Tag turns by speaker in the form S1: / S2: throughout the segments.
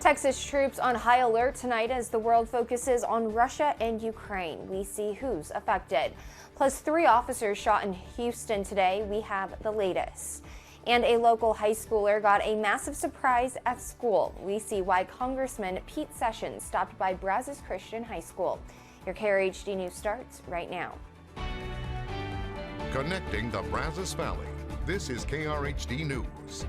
S1: Texas troops on high alert tonight as the world focuses on Russia and Ukraine. We see who's affected. Plus 3 officers shot in Houston today. We have the latest. And a local high schooler got a massive surprise at school. We see why Congressman Pete Sessions stopped by Brazos Christian High School. Your KRHD News starts right now.
S2: Connecting the Brazos Valley. This is KRHD News.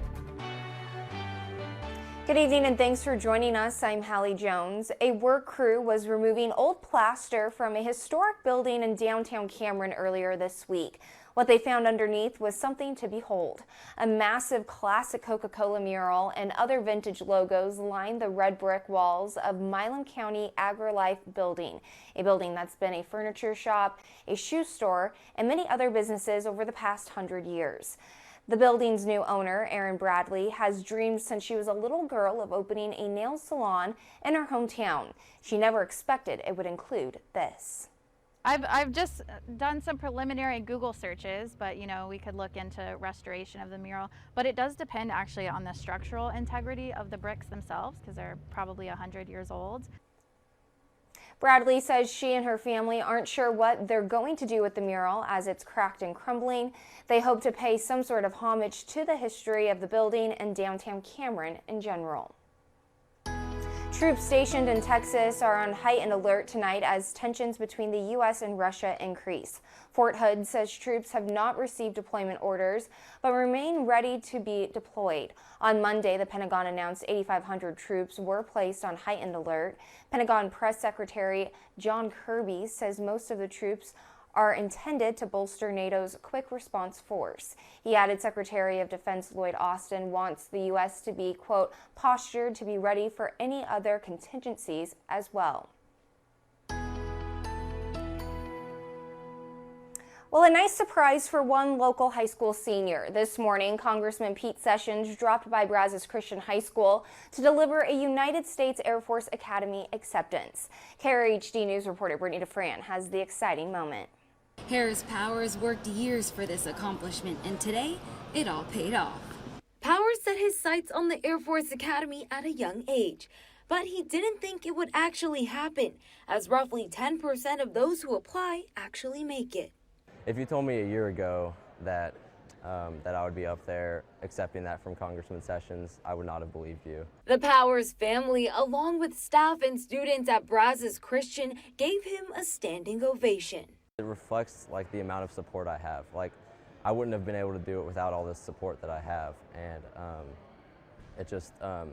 S1: Good evening and thanks for joining us. I'm Hallie Jones. A work crew was removing old plaster from a historic building in downtown Cameron earlier this week. What they found underneath was something to behold. A massive classic Coca-Cola mural and other vintage logos line the red brick walls of Milam County AgriLife building, a building that's been a furniture shop, a shoe store, and many other businesses over the past 100 years. The building's new owner, Erin Bradley, has dreamed since she was a little girl of opening a nail salon in her hometown. She never expected it would include this.
S3: I've just done some preliminary Google searches, but we could look into restoration of the mural. But it does depend actually on the structural integrity of the bricks themselves, because they're probably 100 years old.
S1: Bradley says she and her family aren't sure what they're going to do with the mural as it's cracked and crumbling. They hope to pay some sort of homage to the history of the building and downtown Cameron in general. Troops stationed in Texas are on heightened alert tonight as tensions between the U.S. and Russia increase. Fort Hood says troops have not received deployment orders but remain ready to be deployed. On Monday, the Pentagon announced 8,500 troops were placed on heightened alert. Pentagon Press Secretary John Kirby says most of the troops are intended to bolster NATO's quick response force. He added Secretary of Defense Lloyd Austin wants the U.S. to be, quote, postured to be ready for any other contingencies as well. Well, a nice surprise for one local high school senior. This morning, Congressman Pete Sessions dropped by Brazos Christian High School to deliver a United States Air Force Academy acceptance. KRHD News reporter Brittany DeFran has the exciting moment.
S4: Harris Powers worked years for this accomplishment, and today, it all paid off.
S5: Powers set his sights on the Air Force Academy at a young age, but he didn't think it would actually happen, as roughly 10% of those who apply actually make it.
S6: If you told me a year ago that I would be up there accepting that from Congressman Sessions, I would not have believed you.
S5: The Powers family, along with staff and students at Brazos Christian, gave him a standing ovation.
S6: It reflects the amount of support I have. I wouldn't have been able to do it without all this support that I have, and it's just a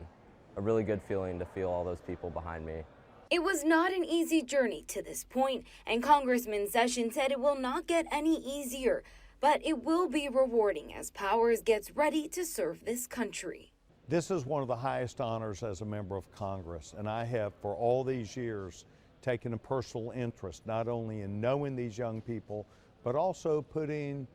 S6: really good feeling to feel all those people behind me.
S5: It was not an easy journey to this point, and Congressman Sessions said it will not get any easier, but it will be rewarding as Powers gets ready to serve this country.
S7: This is one of the highest honors as a member of Congress, and I have for all these years taken a personal interest not only in knowing these young people, but also putting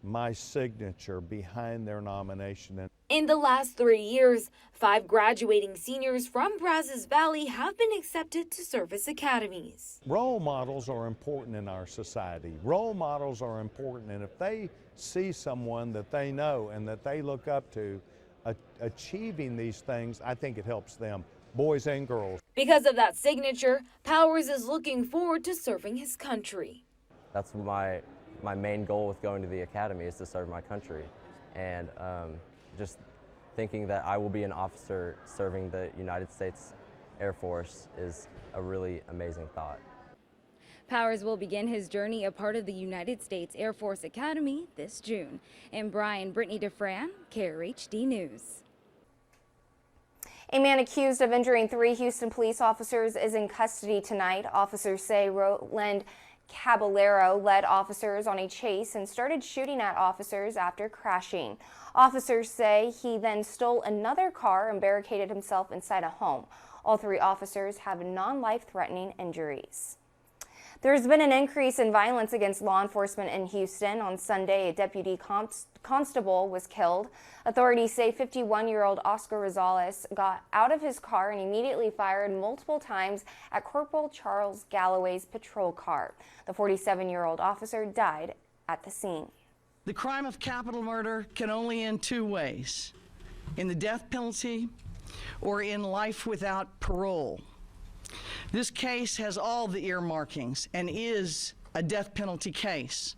S7: my signature behind their nomination.
S5: In the last 3 years, 5 graduating seniors from Brazos Valley have been accepted to service academies.
S7: Role models are important in our society. Role models are important, and if they see someone that they know and that they look up to achieving these things, I think it helps them, boys and girls.
S5: Because of that signature, Powers is looking forward to serving his country.
S6: That's my main goal with going to the academy, is to serve my country. And just thinking that I will be an officer serving the United States Air Force is a really amazing thought.
S4: Powers will begin his journey a part of the United States Air Force Academy this June. In Bryan, Brittany DeFran, KRHD News.
S1: A man accused of injuring 3 Houston police officers is in custody tonight. Officers say Roland Caballero led officers on a chase and started shooting at officers after crashing. Officers say he then stole another car and barricaded himself inside a home. All 3 officers have non-life-threatening injuries. There's been an increase in violence against law enforcement in Houston. On Sunday, a deputy constable was killed. Authorities say 51-year-old Oscar Rosales got out of his car and immediately fired multiple times at Corporal Charles Galloway's patrol car. The 47-year-old officer died at the scene.
S8: The crime of capital murder can only end 2 ways: in the death penalty or in life without parole. This case has all the earmarkings and is a death penalty case.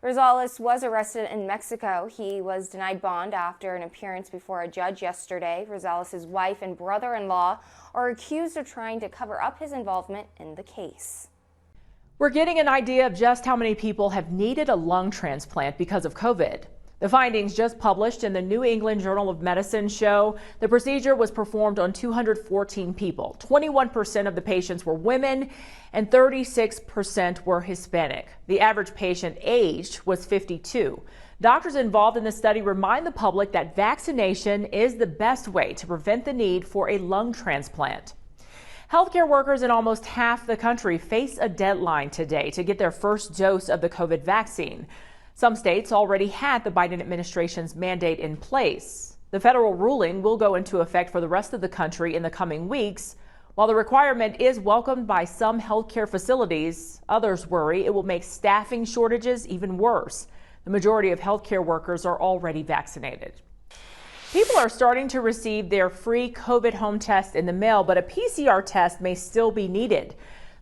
S1: Rosales was arrested in Mexico. He was denied bond after an appearance before a judge yesterday. Rosales' wife and brother-in-law are accused of trying to cover up his involvement in the case.
S9: We're getting an idea of just how many people have needed a lung transplant because of COVID. The findings just published in the New England Journal of Medicine show the procedure was performed on 214 people. 21% of the patients were women and 36% were Hispanic. The average patient age was 52. Doctors involved in the study remind the public that vaccination is the best way to prevent the need for a lung transplant. Healthcare workers in almost half the country face a deadline today to get their first dose of the COVID vaccine. Some states already had the Biden administration's mandate in place. The federal ruling will go into effect for the rest of the country in the coming weeks. While the requirement is welcomed by some healthcare facilities, others worry it will make staffing shortages even worse. The majority of healthcare workers are already vaccinated. People are starting to receive their free COVID home test in the mail, but a PCR test may still be needed.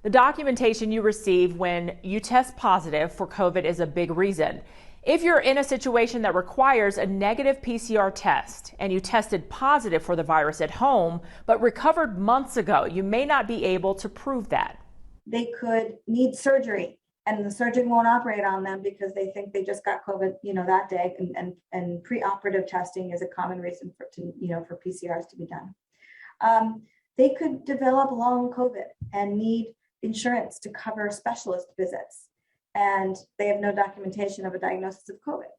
S9: The documentation you receive when you test positive for COVID is a big reason. If you're in a situation that requires a negative PCR test and you tested positive for the virus at home but recovered months ago, you may not be able to prove that.
S10: They could need surgery and the surgeon won't operate on them because they think they just got COVID, that day. And preoperative testing is a common reason for PCRs to be done. They could develop long COVID and need insurance to cover specialist visits, and they have no documentation of a diagnosis of COVID.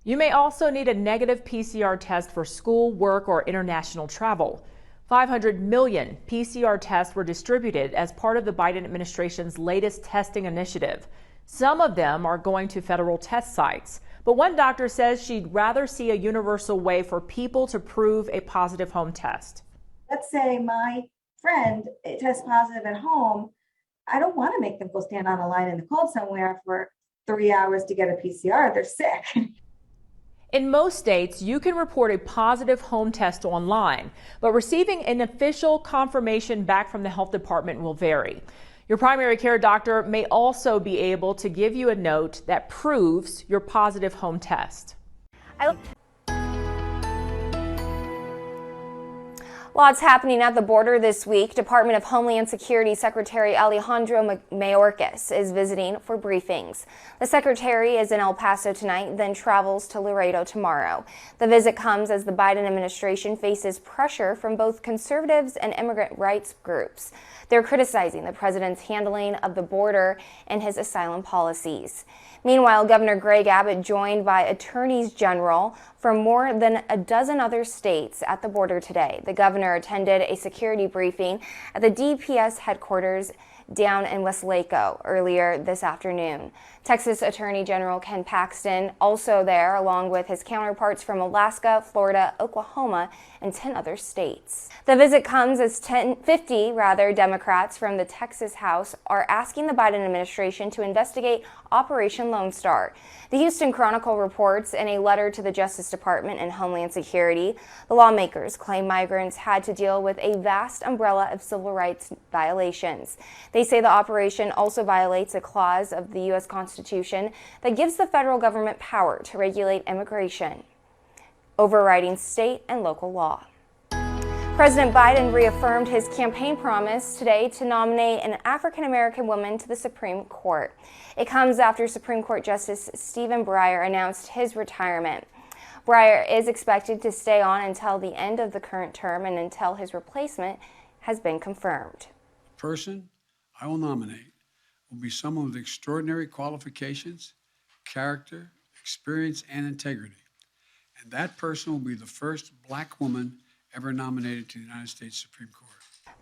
S9: You may also need a negative PCR test for school, work, or international travel. 500 million PCR tests were distributed as part of the Biden administration's latest testing initiative. Some of them are going to federal test sites, but one doctor says she'd rather see a universal way for people to prove a positive home test.
S10: Let's say my friend tests positive at home. I don't want to make them go stand on a line in the cold somewhere for 3 hours to get a PCR. They're sick.
S9: In most states, you can report a positive home test online, but receiving an official confirmation back from the health department will vary. Your primary care doctor may also be able to give you a note that proves your positive home test.
S1: Lots happening at the border this week. Department of Homeland Security Secretary Alejandro Mayorkas is visiting for briefings. The secretary is in El Paso tonight, then travels to Laredo tomorrow. The visit comes as the Biden administration faces pressure from both conservatives and immigrant rights groups. They're criticizing the president's handling of the border and his asylum policies. Meanwhile, Governor Greg Abbott, joined by attorneys general from more than a dozen other states at the border today. The governor attended a security briefing at the DPS headquarters down in Westlaco earlier this afternoon. Texas Attorney General Ken Paxton also there, along with his counterparts from Alaska, Florida, Oklahoma, and 10 other states. The visit comes as 50 Democrats from the Texas House are asking the Biden administration to investigate Operation Lone Star. The Houston Chronicle reports in a letter to the Justice Department and Homeland Security, the lawmakers claim migrants had to deal with a vast umbrella of civil rights violations. They say the operation also violates a clause of the U.S. Constitution that gives the federal government power to regulate immigration, overriding state and local law. President Biden reaffirmed his campaign promise today to nominate an African-American woman to the Supreme Court. It comes after Supreme Court Justice Stephen Breyer announced his retirement. Breyer is expected to stay on until the end of the current term and until his replacement has been confirmed.
S11: The person I will nominate will be someone with extraordinary qualifications, character, experience, and integrity. And that person will be the first Black woman ever nominated to the United States Supreme Court.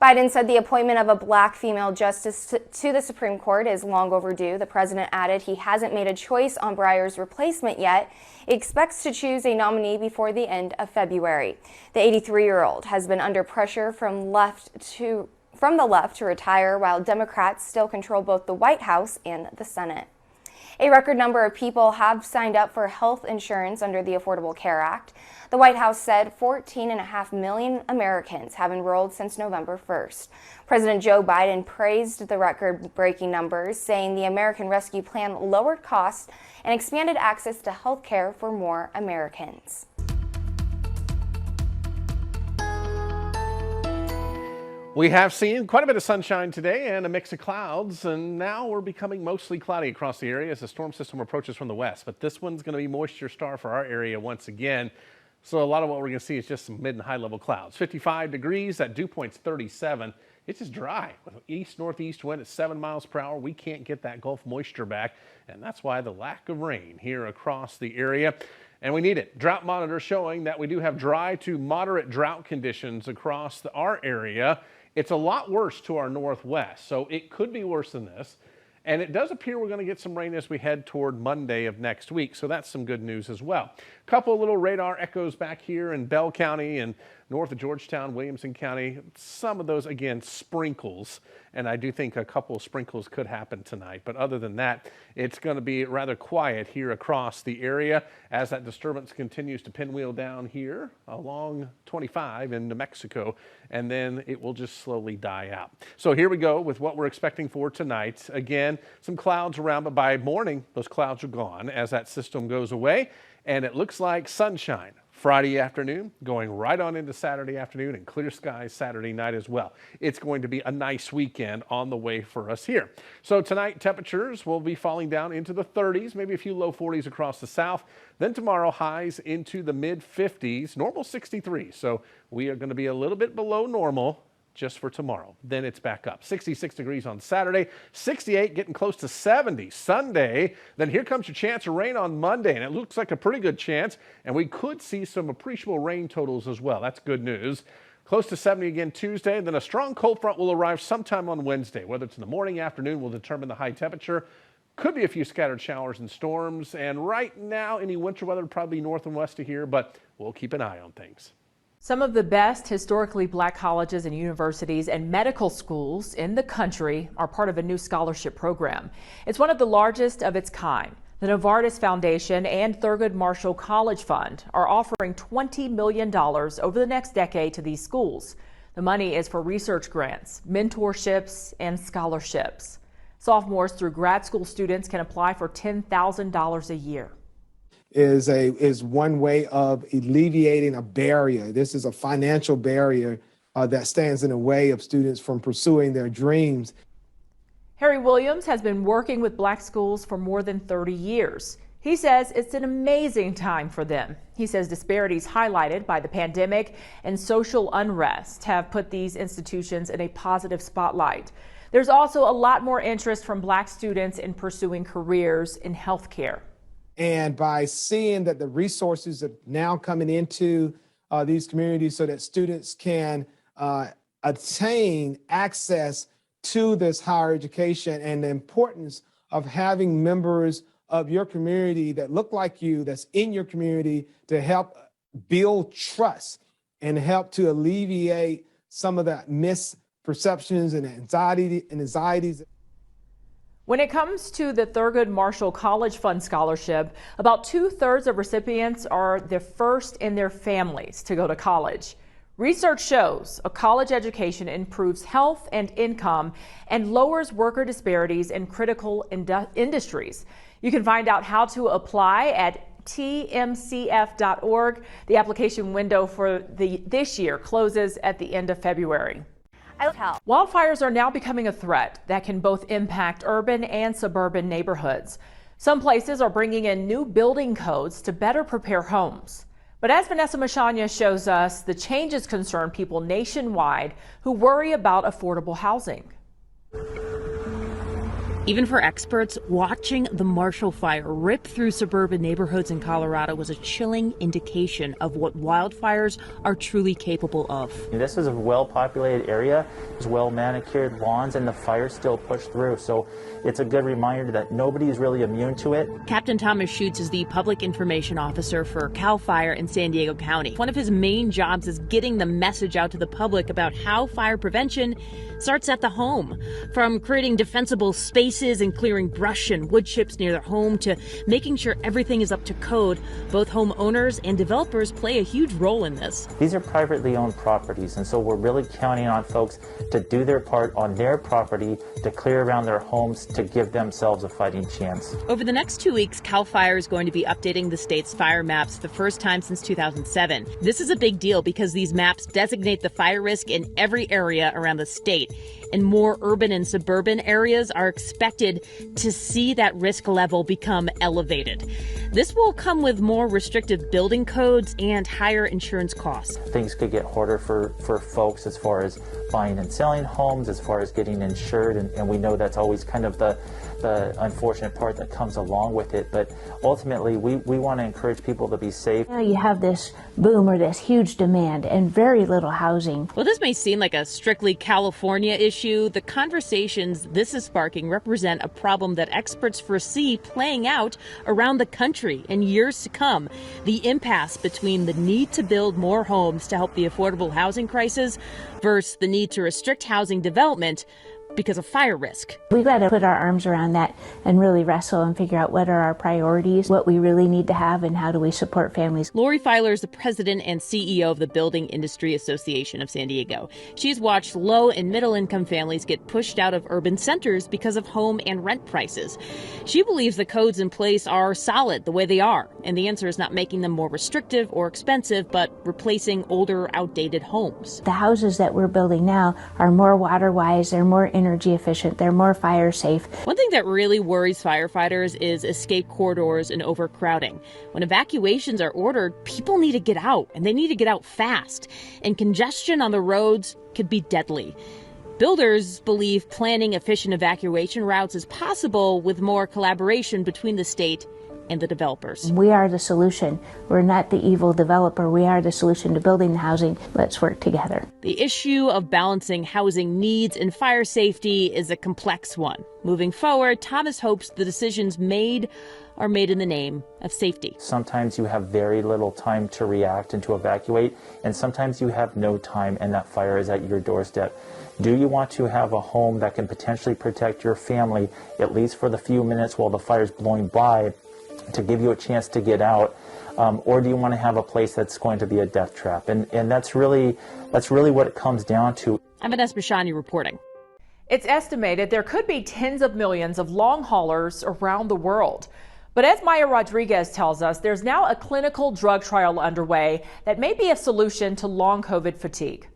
S1: Biden said the appointment of a Black female justice to the Supreme Court is long overdue. The president added he hasn't made a choice on Breyer's replacement yet. He expects to choose a nominee before the end of February. The 83-year-old has been under pressure from the left to retire, while Democrats still control both the White House and the Senate. A record number of people have signed up for health insurance under the Affordable Care Act. The White House said 14.5 million Americans have enrolled since November 1st. President Joe Biden praised the record-breaking numbers, saying the American Rescue Plan lowered costs and expanded access to health care for more Americans.
S12: We have seen quite a bit of sunshine today and a mix of clouds, and now we're becoming mostly cloudy across the area as the storm system approaches from the west. But this one's going to be moisture star for our area once again. So a lot of what we're going to see is just some mid and high level clouds. 55 degrees, that dew point's 37. It's just dry with east-northeast wind at 7 miles per hour. We can't get that Gulf moisture back, and that's why the lack of rain here across the area. And we need it. Drought monitor showing that we do have dry to moderate drought conditions across our area. It's a lot worse to our northwest, so it could be worse than this. And it does appear we're going to get some rain as we head toward Monday of next week, so that's some good news as well. A couple of little radar echoes back here in Bell County and north of Georgetown, Williamson County. Some of those, again, sprinkles, and I do think a couple of sprinkles could happen tonight. But other than that, it's going to be rather quiet here across the area as that disturbance continues to pinwheel down here along 25 in New Mexico, and then it will just slowly die out. So here we go with what we're expecting for tonight. Again, some clouds around, but by morning, those clouds are gone as that system goes away, and it looks like sunshine Friday afternoon, going right on into Saturday afternoon, and clear skies Saturday night as well. It's going to be a nice weekend on the way for us here. So tonight, temperatures will be falling down into the 30s, maybe a few low 40s across the south. Then tomorrow, highs into the mid 50s, normal 63. So we are going to be a little bit below normal just for tomorrow. Then it's back up. 66 degrees on Saturday, 68, getting close to 70 Sunday. Then here comes your chance of rain on Monday, and it looks like a pretty good chance, and we could see some appreciable rain totals as well. That's good news. Close to 70 again Tuesday, and then a strong cold front will arrive sometime on Wednesday. Whether it's in the morning, afternoon will determine the high temperature. Could be a few scattered showers and storms, and right now any winter weather would probably be north and west of here, but we'll keep an eye on things.
S9: Some of the best historically black colleges and universities and medical schools in the country are part of a new scholarship program. It's one of the largest of its kind. The Novartis Foundation and Thurgood Marshall College Fund are offering $20 million over the next decade to these schools. The money is for research grants, mentorships, and scholarships. Sophomores through grad school students can apply for $10,000 a year.
S13: Is one way of alleviating a barrier. This is a financial barrier that stands in the way of students from pursuing their dreams.
S9: Harry Williams has been working with black schools for more than 30 years. He says it's an amazing time for them. He says disparities highlighted by the pandemic and social unrest have put these institutions in a positive spotlight. There's also a lot more interest from black students in pursuing careers in healthcare.
S13: And by seeing that the resources are now coming into these communities so that students can attain access to this higher education, and the importance of having members of your community that look like you, that's in your community, to help build trust and help to alleviate some of the misperceptions and anxieties.
S9: When it comes to the Thurgood Marshall College Fund Scholarship, about 2/3 of recipients are the first in their families to go to college. Research shows a college education improves health and income and lowers worker disparities in critical industries. You can find out how to apply at tmcf.org. The application window for this year closes at the end of February. Wildfires are now becoming a threat that can both impact urban and suburban neighborhoods. Some places are bringing in new building codes to better prepare homes. But as Vanessa Machanya shows us, the changes concern people nationwide who worry about affordable housing.
S14: Even for experts, watching the Marshall Fire rip through suburban neighborhoods in Colorado was a chilling indication of what wildfires are truly capable of.
S15: This is a well-populated area, there's well-manicured lawns, and the fire still pushed through. So it's a good reminder that nobody is really immune to it.
S14: Captain Thomas Schutz is the public information officer for CAL FIRE in San Diego County. One of his main jobs is getting the message out to the public about how fire prevention starts at the home. From creating defensible spaces spaces and clearing brush and wood chips near their home to making sure everything is up to code. Both homeowners and developers play a huge role in this.
S15: These are privately owned properties, and so we're really counting on folks to do their part on their property to clear around their homes to give themselves a fighting chance.
S14: Over the next 2 weeks, CAL FIRE is going to be updating the state's fire maps for the first time since 2007. This is a big deal because these maps designate the fire risk in every area around the state, and more urban and suburban areas are expected to see that risk level become elevated. This will come with more restrictive building codes and higher insurance costs.
S15: Things could get harder for folks as far as buying and selling homes, as far as getting insured, and we know that's always kind of the unfortunate part that comes along with it. But ultimately, we want to encourage people to be safe.
S16: Now you have this boom or this huge demand and very little housing.
S14: While this may seem like a strictly California issue, the conversations this is sparking represent a problem that experts foresee playing out around the country in years to come. The impasse between the need to build more homes to help the affordable housing crisis versus the need to restrict housing development because of fire risk.
S16: We've got to put our arms around that and really wrestle and figure out what are our priorities, what we really need to have, and how do we support families.
S14: Lori Filer is the president and CEO of the Building Industry Association of San Diego. She's watched low and middle income families get pushed out of urban centers because of home and rent prices. She believes the codes in place are solid the way they are, and the answer is not making them more restrictive or expensive, but replacing older, outdated homes.
S16: The houses that we're building now are more water wise, they're more energy efficient, they're more fire safe.
S14: One thing that really worries firefighters is escape corridors and overcrowding. When evacuations are ordered, people need to get out, and they need to get out fast. And congestion on the roads could be deadly. Builders believe planning efficient evacuation routes is possible with more collaboration between the state and the developers.
S16: We are the solution. We're not the evil developer. We are the solution to building the housing. Let's work together.
S14: The issue of balancing housing needs and fire safety is a complex one. Moving forward, Thomas hopes the decisions made are made in the name of safety.
S15: Sometimes you have very little time to react and to evacuate, and sometimes you have no time and that fire is at your doorstep. Do you want to have a home that can potentially protect your family, at least for the few minutes while the fire's blowing by, to give you a chance to get out, or do you want to have a place that's going to be a death trap? And that's really what it comes down to.
S14: I'm Vanessa Bashani reporting.
S9: It's estimated there could be tens of millions of long haulers around the world. But as Maya Rodriguez tells us, there's now a clinical drug trial underway that may be a solution to long COVID fatigue.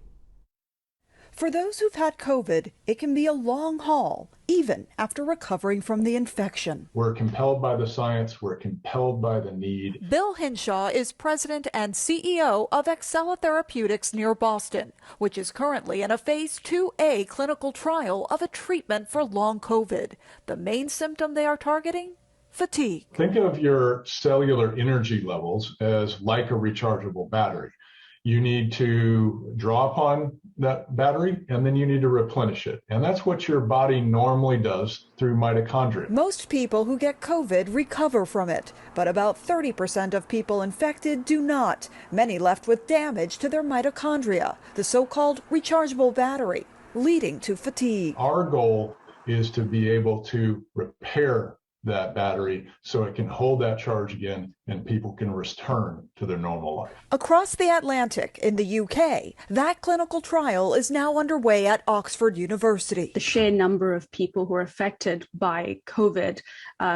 S17: For those who've had COVID, it can be a long haul, even after recovering from the infection.
S18: We're compelled by the science. We're compelled by the need.
S19: Bill Hinshaw is president and CEO of Excella Therapeutics near Boston, which is currently in a phase 2A clinical trial of a treatment for long COVID. The main symptom they are targeting? Fatigue.
S18: Think of your cellular energy levels as like a rechargeable battery. You need to draw upon that battery and then you need to replenish it. And that's what your body normally does through mitochondria.
S17: Most people who get COVID recover from it, but about 30% of people infected do not. Many left with damage to their mitochondria, the so-called rechargeable battery, leading to fatigue.
S18: Our goal is to be able to repair that battery so it can hold that charge again and people can return to their normal life.
S17: Across the Atlantic in the UK, that clinical trial is now underway at Oxford University.
S20: The sheer number of people who are affected by COVID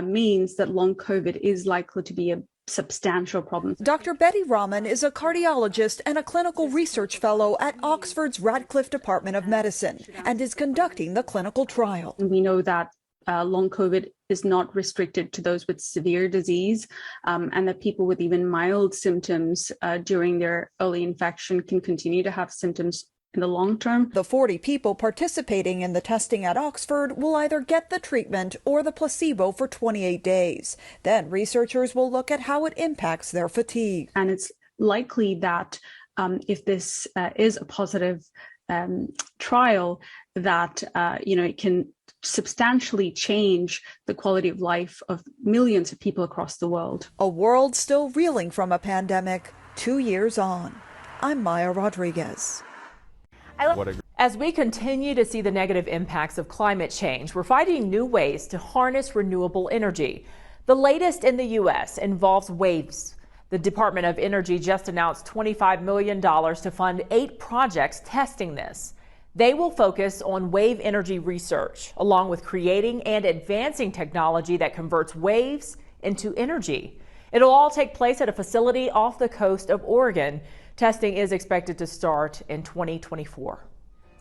S20: means that long COVID is likely to be a substantial problem.
S17: Dr. Betty Rahman is a cardiologist and a clinical research fellow at Oxford's Radcliffe Department of Medicine and is conducting the clinical trial.
S20: We know that long COVID is not restricted to those with severe disease, and that people with even mild symptoms during their early infection can continue to have symptoms in the long term.
S17: The 40 people participating in the testing at Oxford will either get the treatment or the placebo for 28 days. Then researchers will look at how it impacts their fatigue.
S20: And it's likely that if this is a positive trial, that it can substantially change the quality of life of millions of people across the world.
S17: A world still reeling from a pandemic 2 years on. I'm Maya Rodriguez.
S9: As As we continue to see the negative impacts of climate change, we're finding new ways to harness renewable energy. The latest in the U.S. involves waves. The Department of Energy just announced $25 million to fund 8 projects testing this. They will focus on wave energy research, along with creating and advancing technology that converts waves into energy. It'll all take place at a facility off the coast of Oregon. Testing is expected to start in 2024.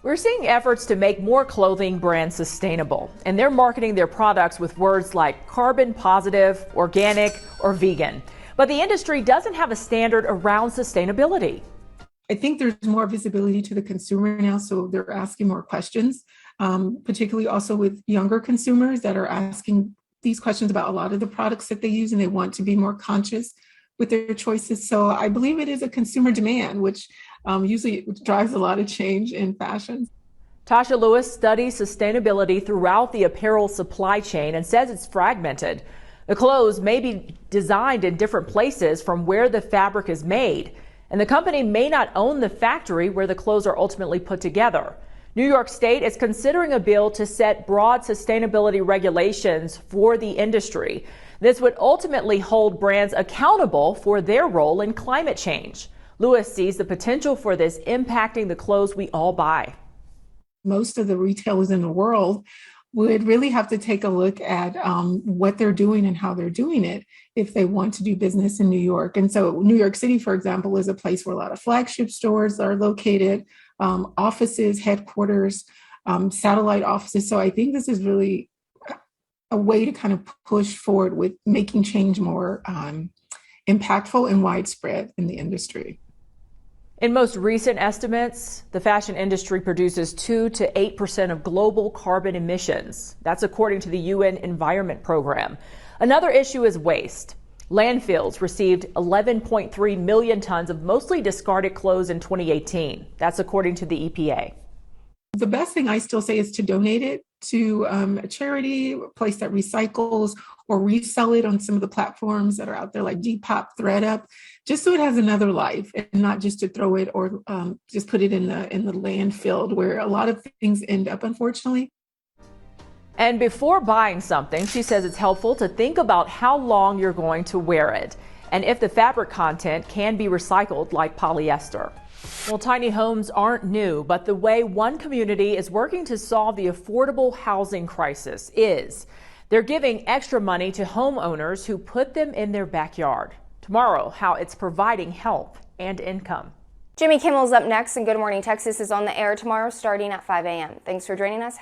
S9: We're seeing efforts to make more clothing brands sustainable, and they're marketing their products with words like carbon positive, organic, or vegan. But the industry doesn't have a standard around sustainability.
S21: I think there's more visibility to the consumer now, so they're asking more questions, particularly also with younger consumers that are asking these questions about a lot of the products that they use, and they want to be more conscious with their choices. So I believe it is a consumer demand, which usually drives a lot of change in fashion.
S9: Tasha Lewis studies sustainability throughout the apparel supply chain and says it's fragmented. The clothes may be designed in different places from where the fabric is made, and the company may not own the factory where the clothes are ultimately put together. New York State is considering a bill to set broad sustainability regulations for the industry. This would ultimately hold brands accountable for their role in climate change. Lewis sees the potential for this impacting the clothes we all buy.
S21: Most of the retailers in the world would really have to take a look at what they're doing and how they're doing it if they want to do business in New York. And so New York City, for example, is a place where a lot of flagship stores are located, offices, headquarters, satellite offices. So I think this is really a way to kind of push forward with making change more impactful and widespread in the industry.
S9: In most recent estimates, the fashion industry produces 2 to 8% of global carbon emissions. That's according to the UN Environment Program. Another issue is waste. Landfills received 11.3 million tons of mostly discarded clothes in 2018. That's according to the EPA.
S21: The best thing I still say is to donate it to a charity, a place that recycles, or resell it on some of the platforms that are out there like Depop, ThreadUp, just so it has another life and not just to throw it or just put it in the landfill where a lot of things end up, unfortunately.
S9: And before buying something, she says it's helpful to think about how long you're going to wear it and if the fabric content can be recycled like polyester. Well, tiny homes aren't new, but the way one community is working to solve the affordable housing crisis is they're giving extra money to homeowners who put them in their backyard. Tomorrow, how it's providing help and income.
S1: Jimmy Kimmel's up next, and Good Morning Texas is on the air tomorrow starting at 5 a.m. Thanks for joining us.